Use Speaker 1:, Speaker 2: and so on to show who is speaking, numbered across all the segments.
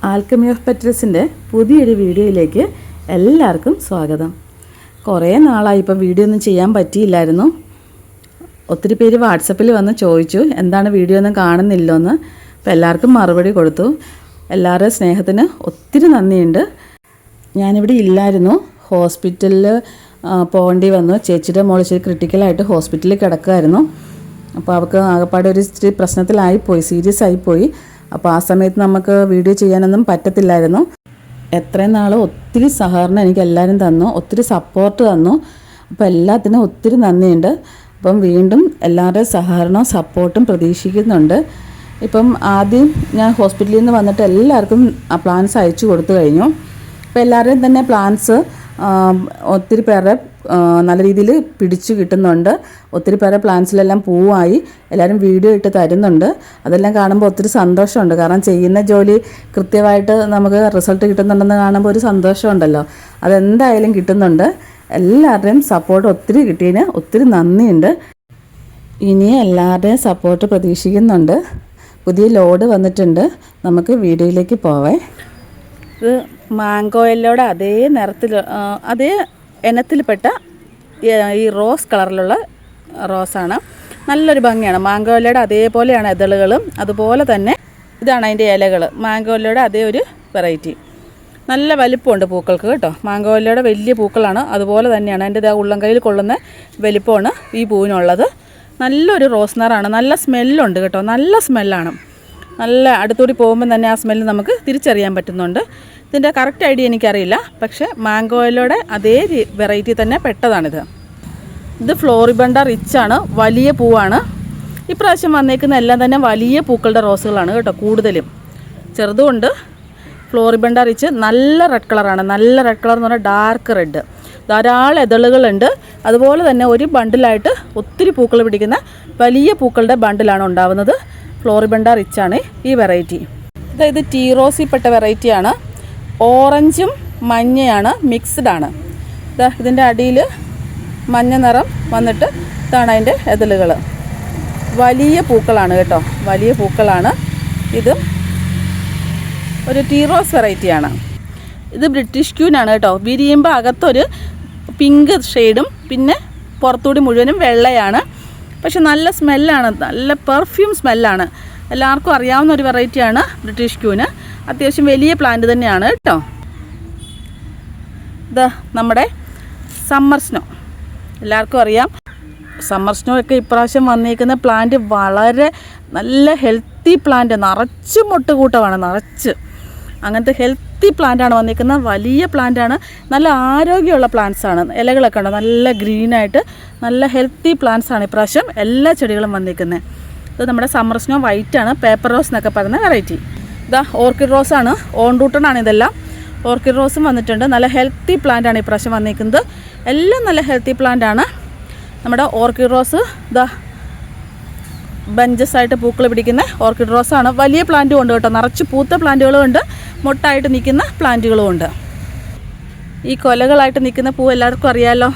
Speaker 1: Alchemy of പെറ്റൽസിൻ്റെ പുതിയൊരു വീഡിയോയിലേക്ക് എല്ലാവർക്കും സ്വാഗതം. കുറേ നാളായി ഇപ്പം വീഡിയോ ഒന്നും ചെയ്യാൻ പറ്റിയില്ലായിരുന്നു. ഒത്തിരി പേര് വാട്സപ്പിൽ വന്ന് ചോദിച്ചു എന്താണ് വീഡിയോ ഒന്നും കാണുന്നില്ലോന്ന്. അപ്പോൾ എല്ലാവർക്കും മറുപടി കൊടുത്തു. എല്ലാവരുടെ സ്നേഹത്തിന് ഒത്തിരി നന്ദിയുണ്ട്. ഞാനിവിടെ ഇല്ലായിരുന്നു, ഹോസ്പിറ്റലിൽ പോകേണ്ടി വന്നു. ചേച്ചിയുടെ മോൾ ഇച്ചിരി ക്രിട്ടിക്കലായിട്ട് ഹോസ്പിറ്റലിൽ കിടക്കുമായിരുന്നു. അപ്പോൾ അവർക്ക് ആകെപ്പാടെ ഒരു ഇച്ചിരി പ്രശ്നത്തിലായിപ്പോയി, സീരിയസ് ആയിപ്പോയി. അപ്പോൾ ആ സമയത്ത് നമുക്ക് വീഡിയോ ചെയ്യാനൊന്നും പറ്റത്തില്ലായിരുന്നു. എത്രയും നാൾ ഒത്തിരി സഹകരണം എനിക്ക് എല്ലാവരും തന്നു, ഒത്തിരി സപ്പോർട്ട് തന്നു. അപ്പോൾ എല്ലാത്തിനും ഒത്തിരി നന്ദിയുണ്ട്. അപ്പം വീണ്ടും എല്ലാവരുടെയും സഹകരണവും സപ്പോർട്ടും പ്രതീക്ഷിക്കുന്നുണ്ട്. ഇപ്പം ആദ്യം ഞാൻ ഹോസ്പിറ്റലിൽ നിന്ന് വന്നിട്ട് എല്ലാവർക്കും പ്ലാൻസ് അയച്ചു കൊടുത്തു കഴിഞ്ഞു. അപ്പോൾ എല്ലാവരുടെയും തന്നെ പ്ലാൻസ് ഒത്തിരി പേരുടെ നല്ല രീതിയിൽ പിടിച്ചു കിട്ടുന്നുണ്ട്. ഒത്തിരി പേരുടെ പ്ലാൻസിലെല്ലാം പൂവായി, എല്ലാവരും വീഡിയോ ഇട്ട് തരുന്നുണ്ട്. അതെല്ലാം കാണുമ്പോൾ ഒത്തിരി സന്തോഷമുണ്ട്. കാരണം ചെയ്യുന്ന ജോലി കൃത്യമായിട്ട് നമുക്ക് റിസൾട്ട് കിട്ടുന്നുണ്ടെന്ന് കാണുമ്പോൾ ഒരു സന്തോഷമുണ്ടല്ലോ. അതെന്തായാലും കിട്ടുന്നുണ്ട്. എല്ലാവരുടെയും സപ്പോർട്ട് ഒത്തിരി കിട്ടിയതിന് ഒത്തിരി നന്ദിയുണ്ട്. ഇനി എല്ലാവരുടെയും സപ്പോർട്ട് പ്രതീക്ഷിക്കുന്നുണ്ട്. പുതിയ ലോഡ് വന്നിട്ടുണ്ട്. നമുക്ക് വീഡിയോയിലേക്ക് പോവേ. ഇത് മാംഗോ യെല്ലോയുടെ അതേ നിറത്തിൽ, അതേ ഇനത്തിൽപ്പെട്ട ഈ റോസ് കളറിലുള്ള റോസാണ്. നല്ലൊരു ഭംഗിയാണ്. മാംഗോ യെല്ലോയുടെ അതേപോലെയാണ് ഇതളുകളും, അതുപോലെ തന്നെ ഇതാണ് അതിൻ്റെ ഇലകൾ. മാംഗോ യെല്ലോയുടെ അതേ ഒരു വെറൈറ്റി. നല്ല വലിപ്പമുണ്ട് പൂക്കൾക്ക് കേട്ടോ. മാംഗോ യെല്ലോയുടെ വലിയ പൂക്കളാണ്, അതുപോലെ തന്നെയാണ് അതിൻ്റെ ഉള്ളം കയ്യിൽ കൊള്ളുന്ന വലിപ്പമാണ് ഈ പൂവിനുള്ളത്. നല്ലൊരു റോസ് നിറാണ്. നല്ല സ്മെല്ലുണ്ട് കേട്ടോ, നല്ല സ്മെല്ലാണ്. നല്ല അടുത്തൂടി പോകുമ്പോൾ തന്നെ ആ സ്മെല്ല് നമുക്ക് തിരിച്ചറിയാൻ പറ്റുന്നുണ്ട്. ഇതിൻ്റെ കറക്റ്റ് ഐഡിയ എനിക്കറിയില്ല, പക്ഷേ മാംഗോ യെല്ലോയുടെ അതേ വെറൈറ്റി തന്നെ പെട്ടതാണിത്. ഇത് ഫ്ലോറിബണ്ട റിച്ചാണ്, വലിയ പൂവാണ്. ഇപ്രാവശ്യം വന്നേക്കുന്ന എല്ലാം തന്നെ വലിയ പൂക്കളുടെ റോസുകളാണ് കേട്ടോ. കൂടുതലും ചെറുതുമുണ്ട്. ഫ്ലോറിബണ്ട റിച്ച് നല്ല റെഡ് കളറാണ്. നല്ല റെഡ് കളർ എന്ന് പറഞ്ഞാൽ ഡാർക്ക് റെഡ്. ധാരാളം ഇതളുകളുണ്ട്. അതുപോലെ തന്നെ ഒരു ബണ്ടിലായിട്ട് ഒത്തിരി പൂക്കൾ പിടിക്കുന്ന വലിയ പൂക്കളുടെ ബണ്ടിലാണ് ഉണ്ടാവുന്നത്. ഫ്ലോറിബണ്ട റിച്ചാണ് ഈ വെറൈറ്റി. ഇത് ടീ റോസിൽപ്പെട്ട വെറൈറ്റിയാണ്. ഓറഞ്ചും മഞ്ഞയാണ്, മിക്സ്ഡ് ആണ്. ഇതിൻ്റെ അടിയിൽ മഞ്ഞ നിറം വന്നിട്ട് ഇതാണ് അതിൻ്റെ ഇതളുകൾ. വലിയ പൂക്കളാണ് കേട്ടോ, വലിയ പൂക്കളാണ്. ഇതും ഒരു ടീ റോസ് വെറൈറ്റിയാണ്. ഇത് ബ്രിട്ടീഷ് ക്യൂനാണ് കേട്ടോ. വിരിയുമ്പോൾ അകത്തൊരു പിങ്ക് ഷെയ്ഡും പിന്നെ പുറത്തുകൂടി മുഴുവനും വെള്ളയാണ്. പക്ഷെ നല്ല സ്മെല്ലാണ്, നല്ല പെർഫ്യൂം സ്മെല്ലാണ്. എല്ലാവർക്കും അറിയാവുന്ന ഒരു വെറൈറ്റിയാണ് ബ്രിട്ടീഷ് ക്യൂന്. അത്യാവശ്യം വലിയ പ്ലാന്റ് തന്നെയാണ് കേട്ടോ. ഇത് നമ്മുടെ സമ്മർ സ്നോ, എല്ലാവർക്കും അറിയാം. സമ്മർ സ്നോ ഒക്കെ ഇപ്രാവശ്യം വന്നിരിക്കുന്ന പ്ലാന്റ് വളരെ നല്ല ഹെൽത്തി പ്ലാന്റ്. നിറച്ച് മൊട്ടുകൂട്ടമാണ്, നിറച്ച് അങ്ങനത്തെ ഹെൽത്തി പ്ലാന്റാണ് വന്നിരിക്കുന്നത്. വലിയ പ്ലാന്റാണ്, നല്ല ആരോഗ്യമുള്ള പ്ലാന്റ്സാണ്. ഇലകളൊക്കെ ഉണ്ടോ നല്ല ഗ്രീനായിട്ട്, നല്ല ഹെൽത്തി പ്ലാന്റ്സാണ് ഇപ്രാവശ്യം എല്ലാ ചെടികളും വന്നിരിക്കുന്നത്. ഇത് നമ്മുടെ സമ്മർ സ്നോ വൈറ്റാണ്, പേപ്പർ റോസ് എന്നൊക്കെ പറയുന്ന വെറൈറ്റി. ഇതാ ഓർക്കിഡ് റോസാണ്, ഓൺ റൂട്ടണാണ് ഇതെല്ലാം. ഓർക്കിഡ് റോസും വന്നിട്ടുണ്ട്. നല്ല ഹെൽത്തി പ്ലാന്റാണ് ഇപ്രാവശ്യം വന്നിരിക്കുന്നത്. എല്ലാം നല്ല ഹെൽത്തി പ്ലാന്റാണ്. നമ്മുടെ ഓർക്കിഡ് റോസ് ഇതാ ബഞ്ചസായിട്ട് പൂക്കൾ പിടിക്കുന്ന ഓർക്കിഡ് റോസാണ്. വലിയ പ്ലാന്റും ഉണ്ട് കേട്ടോ, നിറച്ച് പൂത്ത പ്ലാന്റുകളും ഉണ്ട്, മൊട്ടായിട്ട് നിൽക്കുന്ന പ്ലാന്റുകളും ഉണ്ട്. ഈ കൊലകളായിട്ട് നിൽക്കുന്ന പൂ എല്ലാവർക്കും അറിയാമല്ലോ,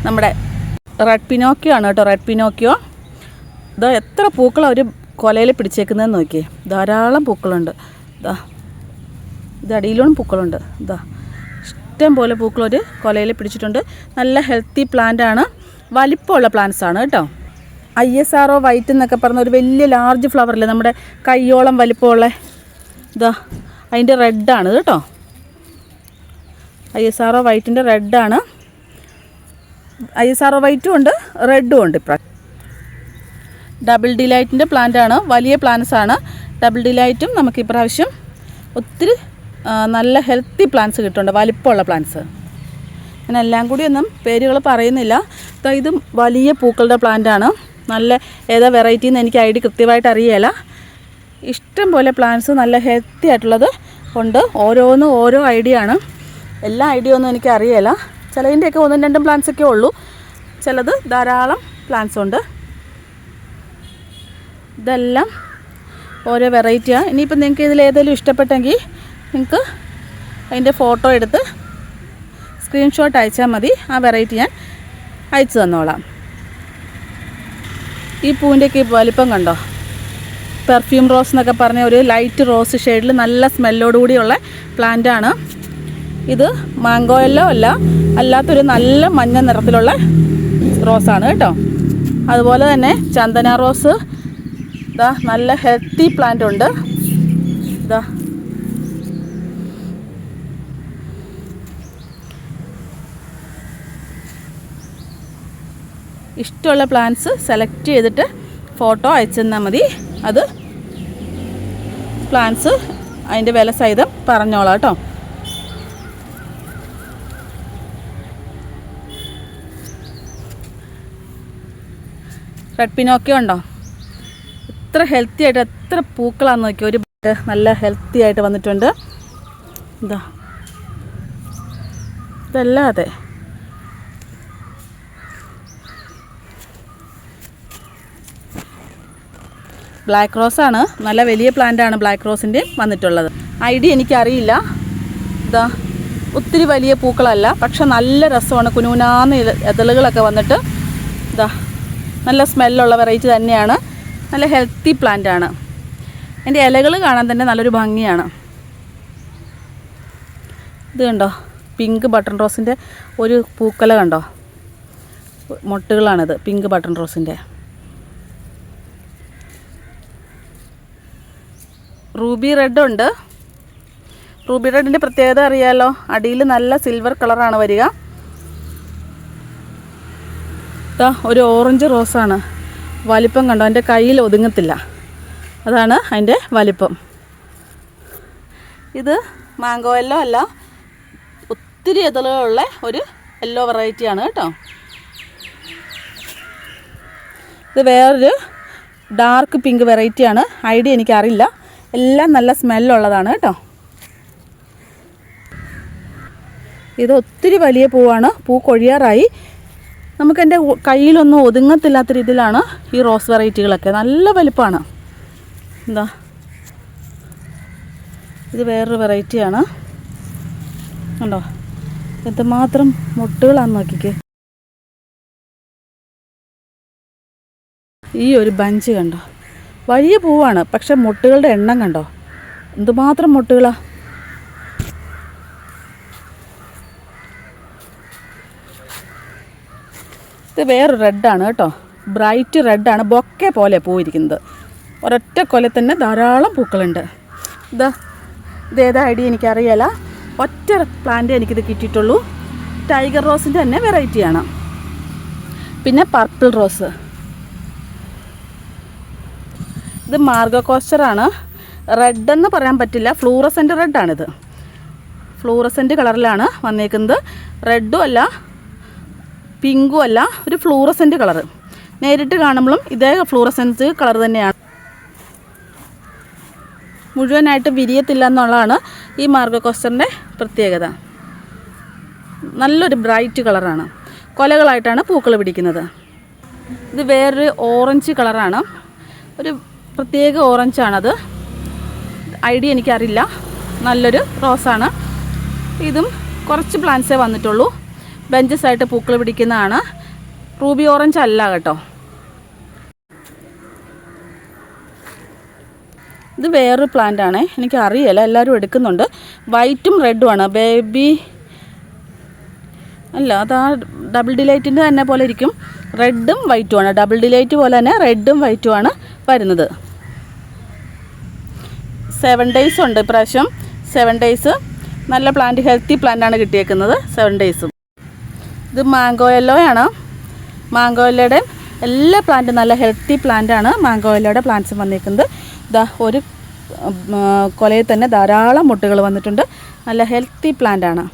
Speaker 1: നമ്മുടെ റെഡ് പിനോക്കിയോ ആണ് കേട്ടോ. റെഡ് പിനോക്കിയോ ഇതാ എത്ര പൂക്കളാണ് ഒരു കൊലയിൽ പിടിച്ചേക്കുന്നതെന്ന് നോക്കിയേ. ധാരാളം പൂക്കളുണ്ട്. ഇതടിയിലും പൂക്കളുണ്ട്. ഇഷ്ടം പോലെ പൂക്കളൊരു കൊലയിൽ പിടിച്ചിട്ടുണ്ട്. നല്ല ഹെൽത്തി പ്ലാന്റാണ്, വലിപ്പമുള്ള പ്ലാന്റ്സാണ് കേട്ടോ. ISRO വൈറ്റ് എന്നൊക്കെ പറഞ്ഞ ഒരു വലിയ ലാർജ് ഫ്ലവറില്ലേ, നമ്മുടെ കയ്യോളം വലിപ്പമുള്ള അതിൻ്റെ റെഡാണ് കേട്ടോ. ISRO വൈറ്റിൻ്റെ റെഡാണ്. ISRO വൈറ്റും ഉണ്ട്, റെഡും ഉണ്ട്. ഇപ്രാവശ്യം ഡബിൾ ഡിലൈറ്റിൻ്റെ പ്ലാന്റാണ്, വലിയ പ്ലാന്റ്സാണ്. ഡബിൾ ഡിലൈറ്റും നമുക്ക് ഇപ്രാവശ്യം ഒത്തിരി നല്ല ഹെൽത്തി പ്ലാന്റ്സ് കിട്ടുന്നുണ്ട്, വലിപ്പമുള്ള പ്ലാന്റ്സ്. ഞാൻ എല്ലാം കൂടി ഒന്നും പേരുകൾ പറയുന്നില്ല. ഇതും വലിയ പൂക്കളുടെ പ്ലാന്റാണ്. നല്ല ഏതാ വെറൈറ്റി എന്ന് എനിക്ക് ഐഡിയ കൃത്യമായിട്ട് അറിയില്ല. ഇഷ്ടം പോലെ പ്ലാന്റ്സ് നല്ല ഹെൽത്തി ആയിട്ടുള്ളത് ഉണ്ട്. ഓരോന്നും ഓരോ ഐഡിയ ആണ്. എല്ലാ ഐഡിയ ഒന്നും എനിക്ക് അറിയില്ല. ചിലതിൻ്റെയൊക്കെ ഒന്നും രണ്ടും പ്ലാന്റ്സൊക്കെ ഉള്ളൂ, ചിലത് ധാരാളം പ്ലാന്റ്സ് ഉണ്ട്. ഇതെല്ലാം ഓരോ വെറൈറ്റിയാണ്. ഇനിയിപ്പോൾ നിങ്ങൾക്ക് ഇതിൽ ഏതെങ്കിലും ഇഷ്ടപ്പെട്ടെങ്കിൽ നിങ്ങൾക്ക് അതിൻ്റെ ഫോട്ടോ എടുത്ത് സ്ക്രീൻഷോട്ട് അയച്ചാൽ മതി. ആ വെറൈറ്റി ഞാൻ അയച്ചു തന്നോളാം. ഈ പൂവിൻ്റെയൊക്കെ വലിപ്പം കണ്ടോ, പെർഫ്യൂം റോസ് എന്നൊക്കെ പറഞ്ഞ ഒരു ലൈറ്റ് റോസ് ഷെയ്ഡിൽ നല്ല സ്മെല്ലോടുകൂടിയുള്ള പ്ലാന്റാണ് ഇത്. മാംഗോ യെല്ലോ അല്ല, അല്ലാത്തൊരു നല്ല മഞ്ഞ നിറത്തിലുള്ള റോസാണ് കേട്ടോ. അതുപോലെ തന്നെ ചന്ദന റോസ് ഇതാ നല്ല ഹെൽത്തി പ്ലാന്റ് ഉണ്ട്. ഇതാ ഇഷ്ടമുള്ള പ്ലാന്റ്സ് സെലക്ട് ചെയ്തിട്ട് ഫോട്ടോ അയച്ചു തന്നാൽ മതി. അത് പ്ലാന്റ്സ് അതിൻ്റെ വില സഹിതം പറഞ്ഞോളാം കേട്ടോ. റെഡ് പിനോക്കിയോ ഉണ്ടോ? എത്ര ഹെൽത്തി ആയിട്ട് എത്ര പൂക്കളാണെന്ന് നോക്കിയോ. ഒരു നല്ല ഹെൽത്തി ആയിട്ട് വന്നിട്ടുണ്ട്. ഇതാ ഇതല്ലാതെ ബ്ലാക്ക് റോസാണ്. നല്ല വലിയ പ്ലാന്റാണ് ബ്ലാക്ക് റോസിൻ്റെ വന്നിട്ടുള്ളത്. ഐഡിയ എനിക്കറിയില്ല. ഇതാ ഒത്തിരി വലിയ പൂക്കളല്ല, പക്ഷെ നല്ല രസമാണ്. കുനുകുനാന്ന് ഇതളുകളൊക്കെ വന്നിട്ട് ഇതാ നല്ല സ്മെല്ലുള്ള വെറൈറ്റി തന്നെയാണ്. നല്ല ഹെൽത്തി പ്ലാന്റാണ്. അതിൻ്റെ ഇലകൾ കാണാൻ തന്നെ നല്ലൊരു ഭംഗിയാണ്. ഇത് കണ്ടോ, പിങ്ക് ബട്ടൺ റോസിൻ്റെ ഒരു പൂക്കല കണ്ടോ, മൊട്ടുകളാണിത് പിങ്ക് ബട്ടൺ റോസിൻ്റെ. റൂബി റെഡ് ഉണ്ട്. റൂബി റെഡിൻ്റെ പ്രത്യേകത അറിയാമല്ലോ, അടിയിൽ നല്ല സിൽവർ കളറാണ് വരിക. ഇതാ ഒരു ഓറഞ്ച് റോസാണ്. വലിപ്പം കണ്ടോ, എൻ്റെ കയ്യിൽ ഒതുങ്ങത്തില്ല, അതാണ് അതിൻ്റെ വലിപ്പം. ഇത് മാംഗോ യെല്ലോ അല്ല, ഒത്തിരി ഇതളുകളുള്ള ഒരു യെല്ലോ വെറൈറ്റിയാണ് കേട്ടോ. ഇത് വേറൊരു ഡാർക്ക് പിങ്ക് വെറൈറ്റിയാണ്. ഐഡിയ എനിക്കറിയില്ല. എല്ലാം നല്ല സ്മെല്ലുള്ളതാണ് കേട്ടോ. ഇത് ഒത്തിരി വലിയ പൂവാണ്. പൂ കൊഴിയാറായി. നമുക്കെൻ്റെ കയ്യിലൊന്നും ഒതുങ്ങത്തില്ലാത്ത രീതിയിലാണ് ഈ റോസ് വെറൈറ്റികളൊക്കെ. നല്ല വലിപ്പമാണ്. എന്താ ഇത് വേറൊരു വെറൈറ്റിയാണ്. കണ്ടോ എന്തുമാത്രം മുട്ടുകളാണെന്ന് നോക്കിക്കേ. ഈ ഒരു ബഞ്ച് കണ്ടോ, വലിയ പൂവാണ്, പക്ഷെ മുട്ടുകളുടെ എണ്ണം കണ്ടോ, എന്തുമാത്രം മുട്ടുകളാണ്. ഇത് വേറൊരു റെഡാണ് കേട്ടോ, ബ്രൈറ്റ് റെഡാണ്. ബൊക്കെ പോലെ പൂവിരിക്കുന്നത്. ഒരൊറ്റ കൊല തന്നെ ധാരാളം പൂക്കളുണ്ട്. ഇതേതാ ഐഡിയ എനിക്കറിയില്ല. ഒറ്റ പ്ലാന്റ് എനിക്കിത് കിട്ടിയിട്ടുള്ളൂ. ടൈഗർ റോസിൻ്റെ തന്നെ വെറൈറ്റിയാണ്. പിന്നെ പർപ്പിൾ റോസ്. ഇത് മാർഗോ കോസ്റ്ററാണ്. റെഡെന്ന് പറയാൻ പറ്റില്ല, ഫ്ലൂറസെൻ്റ് റെഡാണിത്. ഫ്ലൂറസെൻ്റ് കളറിലാണ് വന്നേക്കുന്നത്. റെഡും അല്ല പിങ്കും അല്ല, ഒരു ഫ്ലൂറസെൻ്റ് കളറ്. നേരിട്ട് കാണുമ്പോഴും ഇതേ ഫ്ലൂറസെൻസ് കളർ തന്നെയാണ്. മുഴുവനായിട്ട് വിരിയത്തില്ല എന്നുള്ളതാണ് ഈ മാർഗോ കോസ്റ്ററിൻ്റെ പ്രത്യേകത. നല്ലൊരു ബ്രൈറ്റ് കളറാണ്. കൊലകളായിട്ടാണ് പൂക്കൾ പിടിക്കുന്നത്. ഇത് വേറൊരു ഓറഞ്ച് കളറാണ്, ഒരു പ്രത്യേക ഓറഞ്ചാണത്. ഐഡിയ എനിക്കറിയില്ല. നല്ലൊരു റോസാണ്. ഇതും കുറച്ച് പ്ലാന്റ്സേ വന്നിട്ടുള്ളൂ. ബെഞ്ചസായിട്ട് പൂക്കൾ പിടിക്കുന്നതാണ്. റൂബി ഓറഞ്ച് അല്ല കേട്ടോ. ഇത് വേറൊരു പ്ലാന്റാണ്, എനിക്കറിയില്ല, എല്ലാവരും എടുക്കുന്നുണ്ട്. വൈറ്റും റെഡുമാണ്. ബേബി അല്ല, അതാ ഡബിൾ ഡിലൈറ്റിൻ്റെ തന്നെ പോലെ ഇരിക്കും. റെഡും വൈറ്റുമാണ്. ഡബിൾ ഡിലൈറ്റ് പോലെ തന്നെ റെഡും വൈറ്റുമാണ് വരുന്നത്. 7 days ഉണ്ട് ഇപ്രാവശ്യം. 7 days നല്ല പ്ലാന്റ്, ഹെൽത്തി പ്ലാന്റാണ് കിട്ടിയേക്കുന്നത്. 7 days. ഇത് മാംഗോ യെല്ലോയാണ്. മാംഗോ യെല്ലോയുടെ എല്ലാ പ്ലാന്റും നല്ല ഹെൽത്തി പ്ലാന്റാണ്. മാംഗോ യെല്ലോയുടെ പ്ലാന്റ്സും വന്നിരിക്കുന്നത്. ഇതാ ഒരു കൊലയിൽ തന്നെ ധാരാളം മുട്ടുകൾ വന്നിട്ടുണ്ട്. നല്ല ഹെൽത്തി പ്ലാന്റാണ്.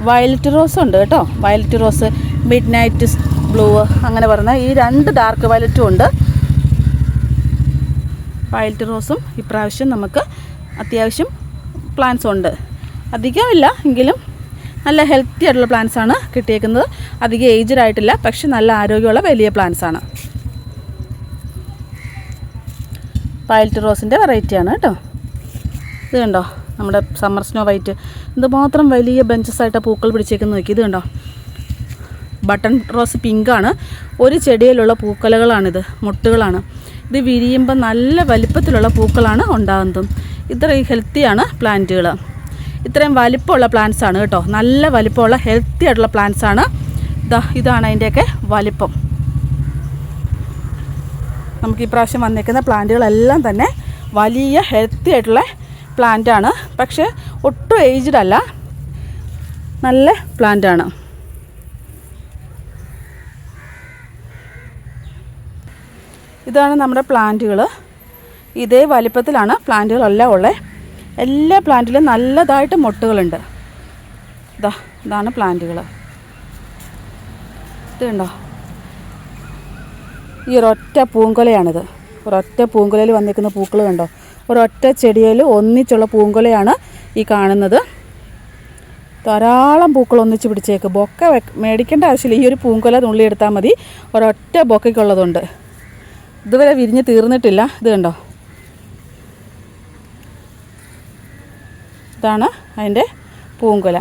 Speaker 1: വയലറ്റ് റോസ് ഉണ്ട് കേട്ടോ. Violet rose, mid night blue അങ്ങനെ പറഞ്ഞ ഈ 2 ഡാർക്ക് വയലറ്റും ഉണ്ട്. വയലറ്റ് റോസും ഇപ്രാവശ്യം നമുക്ക് അത്യാവശ്യം പ്ലാന്റ്സ് ഉണ്ട്. അധികമില്ല എങ്കിലും നല്ല ഹെൽത്തി ആയിട്ടുള്ള പ്ലാന്റ്സാണ് കിട്ടിയേക്കുന്നത്. അധികം ഏജ്ഡ് ആയിട്ടില്ല, പക്ഷെ നല്ല ആരോഗ്യമുള്ള വലിയ പ്ലാന്റ്സാണ്. വയലറ്റ് റോസിൻ്റെ വെറൈറ്റിയാണ് കേട്ടോ. ഇത് കണ്ടോ, നമ്മുടെ സമ്മർ സ്നോ വൈറ്റ്. എന്തുമാത്രം വലിയ ബെഞ്ചസായിട്ട് പൂക്കൾ പിടിച്ചേക്കുന്ന നോക്കി. ഇത് കണ്ടോ, ബട്ടൺ റോസ് പിങ്കാണ്. ഒരു ചെടിയിലുള്ള പൂക്കലകളാണിത്, മുട്ടുകളാണ്. ഇത് വിരിയുമ്പോൾ നല്ല വലിപ്പത്തിലുള്ള പൂക്കളാണ് ഉണ്ടാകുന്നതും. ഇത്രയും ഹെൽത്തിയാണ് പ്ലാന്റുകൾ. ഇത്രയും വലിപ്പമുള്ള പ്ലാന്റ്സ് ആണ് കേട്ടോ. നല്ല വലിപ്പമുള്ള ഹെൽത്തി ആയിട്ടുള്ള പ്ലാന്റ്സ് ആണ്. ഇതാണ് അതിൻ്റെയൊക്കെ വലിപ്പം. നമുക്ക് ഈ പ്രാവശ്യം വന്നിരിക്കുന്ന പ്ലാന്റുകളെല്ലാം തന്നെ വലിയ ഹെൽത്തി ആയിട്ടുള്ള പ്ലാന്റാണ്. പക്ഷേ ഒട്ടും ഏജ്ഡ് അല്ല, നല്ല പ്ലാന്റാണ്. ഇതാണ് നമ്മുടെ പ്ലാന്റുകൾ. ഇതേ വലിപ്പത്തിലാണ് പ്ലാന്റുകളെല്ലാം ഉള്ളത്. എല്ലാ പ്ലാന്റിലും നല്ലതായിട്ട് മൊട്ടുകളുണ്ട്. ഇതാണ് പ്ലാന്റുകൾ. ഇത് കണ്ടോ, ഈ ഒരൊറ്റ പൂങ്കൊലയാണിത്. ഒരൊറ്റ പൂങ്കൊലയിൽ വന്നിരിക്കുന്ന പൂക്കൾ കണ്ടോ. ഒരൊറ്റ ചെടിയിൽ ഒന്നിച്ചുള്ള പൂങ്കൊലയാണ് ഈ കാണുന്നത്. ധാരാളം പൂക്കൾ ഒന്നിച്ച് പിടിച്ചേക്ക്. ബൊക്ക മേടിക്കേണ്ട ആവശ്യമില്ല. ഈ ഒരു പൂങ്കൊല നുള്ളിയെടുത്താൽ മതി. ഒരൊറ്റ ബൊക്കയ്ക്കുള്ളതുണ്ട്. ഇതുവരെ വിരിഞ്ഞ് തീർന്നിട്ടില്ല. ഇത് കണ്ടോ, ഇതാണ് അതിൻ്റെ പൂങ്കൊല.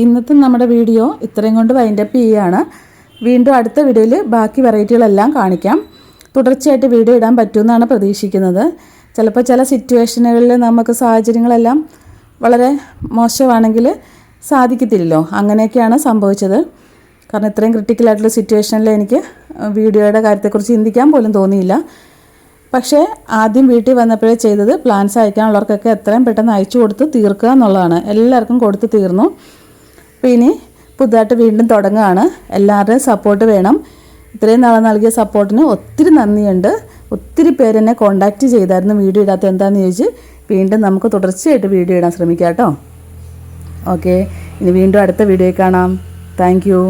Speaker 1: ഇന്നത്തെ നമ്മുടെ വീഡിയോ ഇത്രയും കൊണ്ട് വൈൻഡപ്പ് ചെയ്യുകയാണ്. വീണ്ടും അടുത്ത വീഡിയോയിൽ ബാക്കി വെറൈറ്റികളെല്ലാം കാണിക്കാം. തുടർച്ചയായിട്ട് വീഡിയോ ഇടാൻ പറ്റുമെന്നാണ് പ്രതീക്ഷിക്കുന്നത്. ചിലപ്പോൾ ചില സിറ്റുവേഷനുകളിൽ നമുക്ക് സാഹചര്യങ്ങളെല്ലാം വളരെ മോശമാണെങ്കിൽ സാധിക്കത്തില്ലല്ലോ. അങ്ങനെയൊക്കെയാണ് സംഭവിച്ചത്. കാരണം ഇത്രയും ക്രിട്ടിക്കലായിട്ടുള്ള സിറ്റുവേഷനിൽ എനിക്ക് വീഡിയോയുടെ കാര്യത്തെക്കുറിച്ച് ചിന്തിക്കാൻ പോലും തോന്നിയില്ല. പക്ഷേ ആദ്യം വീട്ടിൽ വന്നപ്പോഴേ ചെയ്തത് പ്ലാൻസ് അയക്കാനുള്ളവർക്കൊക്കെ എത്രയും പെട്ടെന്ന് അയച്ചു കൊടുത്ത് തീർക്കുക എന്നുള്ളതാണ്. എല്ലാവർക്കും കൊടുത്ത് തീർന്നു. അപ്പോൾ ഇനി പുതുതായിട്ട് വീണ്ടും തുടങ്ങുകയാണ്. എല്ലാവരുടെയും സപ്പോർട്ട് വേണം. ഇത്രയും നാളെ നൽകിയ സപ്പോർട്ടിന് ഒത്തിരി നന്ദിയുണ്ട്. ഒത്തിരി പേരെന്നെ കോൺടാക്റ്റ് ചെയ്തായിരുന്നു വീഡിയോ ഇടാത്ത എന്താണെന്ന് ചോദിച്ച്. വീണ്ടും നമുക്ക് തുടർച്ചയായിട്ട് വീഡിയോ ഇടാൻ ശ്രമിക്കാം കേട്ടോ. ഓക്കെ, ഇനി വീണ്ടും അടുത്ത വീഡിയോയിൽ കാണാം. Thank you.